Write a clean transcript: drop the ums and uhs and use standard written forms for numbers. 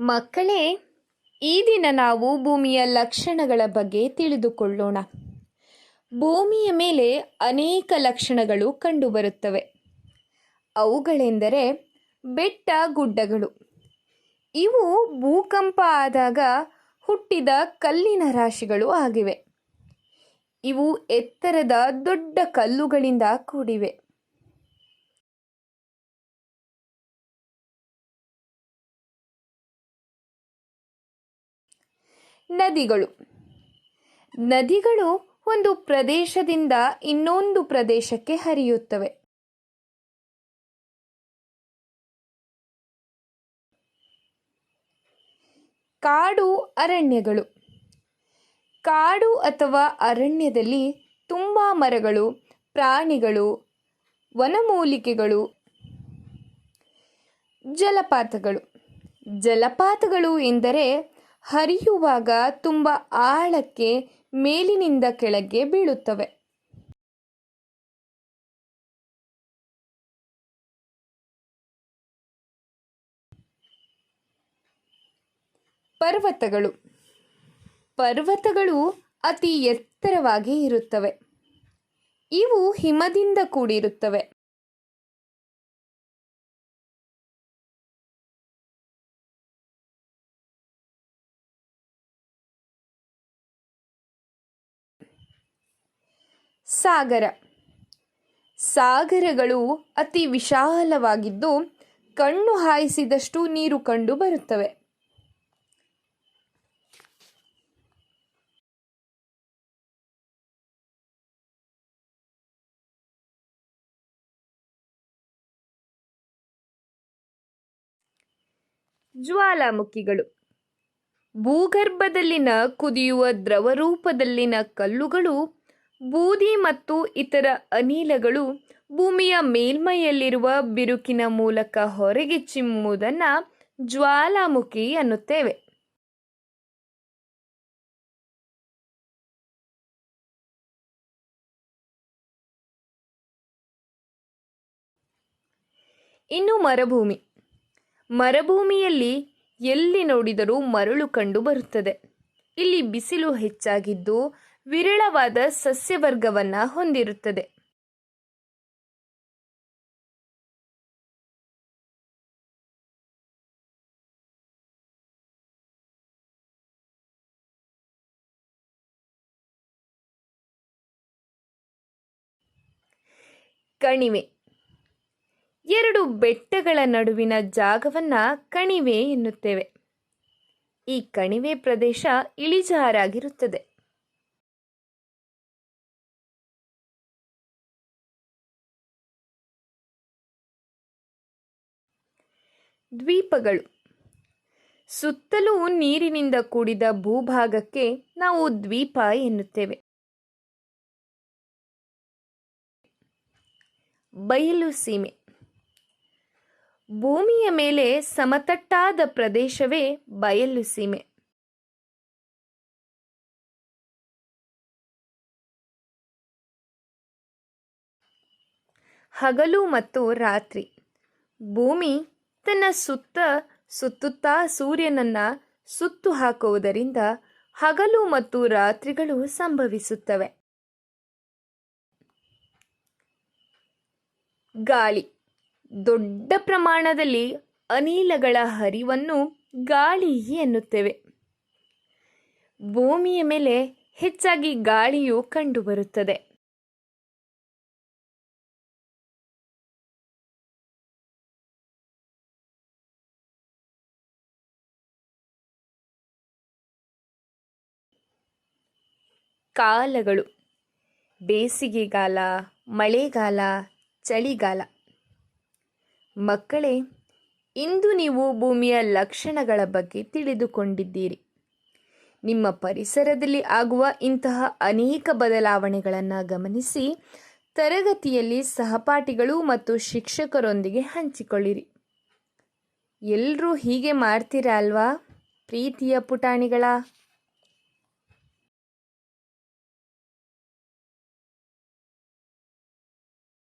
ಮಕ್ಕಳೇ, ಈ ದಿನ ನಾವು ಭೂಮಿಯ ಲಕ್ಷಣಗಳ ಬಗ್ಗೆ ತಿಳಿದುಕೊಳ್ಳೋಣ. ಭೂಮಿಯ ಮೇಲೆ ಅನೇಕ ಲಕ್ಷಣಗಳು ಕಂಡುಬರುತ್ತವೆ. ಅವುಗಳೆಂದರೆ ಬೆಟ್ಟ ಗುಡ್ಡಗಳು. ಇವು ಭೂಕಂಪ ಆದಾಗ ಹುಟ್ಟಿದ ಕಲ್ಲಿನ ರಾಶಿಗಳು ಆಗಿವೆ. ಇವು ಎತ್ತರದ ದೊಡ್ಡ ಕಲ್ಲುಗಳಿಂದ ಕೂಡಿವೆ. ನದಿಗಳು ಒಂದು ಪ್ರದೇಶದಿಂದ ಇನ್ನೊಂದು ಪ್ರದೇಶಕ್ಕೆ ಹರಿಯುತ್ತವೆ. ಅರಣ್ಯಗಳು. ಕಾಡು ಅಥವಾ ಅರಣ್ಯದಲ್ಲಿ ತುಂಬ ಮರಗಳು, ಪ್ರಾಣಿಗಳು, ವನಮೂಲಿಕೆಗಳು. ಜಲಪಾತಗಳು ಎಂದರೆ ಹರಿಯುವಾಗ ತುಂಬ ಆಳಕ್ಕೆ ಮೇಲಿನಿಂದ ಕೆಳಗೆ ಬೀಳುತ್ತವೆ. ಪರ್ವತಗಳು ಅತಿ ಎತ್ತರವಾಗಿ ಇರುತ್ತವೆ. ಇವು ಹಿಮದಿಂದ ಕೂಡಿರುತ್ತವೆ. ಸಾಗರಗಳು ಅತಿ ವಿಶಾಲವಾಗಿದ್ದು ಕಣ್ಣು ಹಾಯಿಸಿದಷ್ಟು ನೀರು ಕಂಡು ಬರುತ್ತವೆ. ಜ್ವಾಲಾಮುಖಿಗಳು. ಭೂಗರ್ಭದಲ್ಲಿನ ಕುದಿಯುವ ದ್ರವರೂಪದಲ್ಲಿನ ಕಲ್ಲುಗಳು, ಬೂದಿ ಮತ್ತು ಇತರ ಅನಿಲಗಳು ಭೂಮಿಯ ಮೇಲ್ಮೈಯಲ್ಲಿರುವ ಬಿರುಕಿನ ಮೂಲಕ ಹೊರಗೆ ಚಿಮ್ಮುವುದನ್ನು ಜ್ವಾಲಾಮುಖಿ ಅನ್ನುತ್ತೇವೆ. ಇನ್ನು ಮರುಭೂಮಿಯಲ್ಲಿ ಎಲ್ಲಿ ನೋಡಿದರೂ ಮರಳು ಕಂಡು ಬರುತ್ತದೆ. ಇಲ್ಲಿ ಬಿಸಿಲು ಹೆಚ್ಚಾಗಿದ್ದು ವಿರಳವಾದ ಸಸ್ಯವರ್ಗವನ್ನು ಹೊಂದಿರುತ್ತದೆ. ಕಣಿವೆ. ಎರಡು ಬೆಟ್ಟಗಳ ನಡುವಿನ ಜಾಗವನ್ನು ಕಣಿವೆ ಎನ್ನುತ್ತೇವೆ. ಈ ಕಣಿವೆ ಪ್ರದೇಶ ಇಳಿಜಾರಾಗಿರುತ್ತದೆ. ದ್ವೀಪಗಳು. ಸುತ್ತಲೂ ನೀರಿನಿಂದ ಕೂಡಿದ ಭೂಭಾಗಕ್ಕೆ ನಾವು ದ್ವೀಪ ಎನ್ನುತ್ತೇವೆ. ಬಯಲು ಸೀಮೆ. ಭೂಮಿಯ ಮೇಲೆ ಸಮತಟ್ಟಾದ ಪ್ರದೇಶವೇ ಬಯಲು ಸೀಮೆ. ಹಗಲು ಮತ್ತು ರಾತ್ರಿ. ಭೂಮಿ ತನ್ನ ಸುತ್ತುತ್ತಾ ಸೂರ್ಯನನ್ನು ಸುತ್ತು ಹಾಕುವುದರಿಂದ ಹಗಲು ಮತ್ತು ರಾತ್ರಿಗಳು ಸಂಭವಿಸುತ್ತವೆ. ಗಾಳಿ. ದೊಡ್ಡ ಪ್ರಮಾಣದಲ್ಲಿ ಅನಿಲಗಳ ಹರಿವನ್ನು ಗಾಳಿ ಎನ್ನುತ್ತೇವೆ. ಭೂಮಿಯ ಮೇಲೆ ಹೆಚ್ಚಾಗಿ ಗಾಳಿಯು ಕಂಡುಬರುತ್ತದೆ. ಕಾಲಗಳು. ಬೇಸಿಗೆಗಾಲ, ಮಳೆಗಾಲ, ಚಳಿಗಾಲ. ಮಕ್ಕಳೇ, ಇಂದು ನೀವು ಭೂಮಿಯ ಲಕ್ಷಣಗಳ ಬಗ್ಗೆ ತಿಳಿದುಕೊಂಡಿದ್ದೀರಿ. ನಿಮ್ಮ ಪರಿಸರದಲ್ಲಿ ಆಗುವ ಇಂತಹ ಅನೇಕ ಬದಲಾವಣೆಗಳನ್ನು ಗಮನಿಸಿ ತರಗತಿಯಲ್ಲಿ ಸಹಪಾಠಿಗಳು ಮತ್ತು ಶಿಕ್ಷಕರೊಂದಿಗೆ ಹಂಚಿಕೊಳ್ಳಿರಿ. ಎಲ್ಲರೂ ಹೀಗೆ ಮಾಡ್ತೀರಾ ಅಲ್ವಾ ಪ್ರೀತಿಯ ಪುಟಾಣಿಗಳ?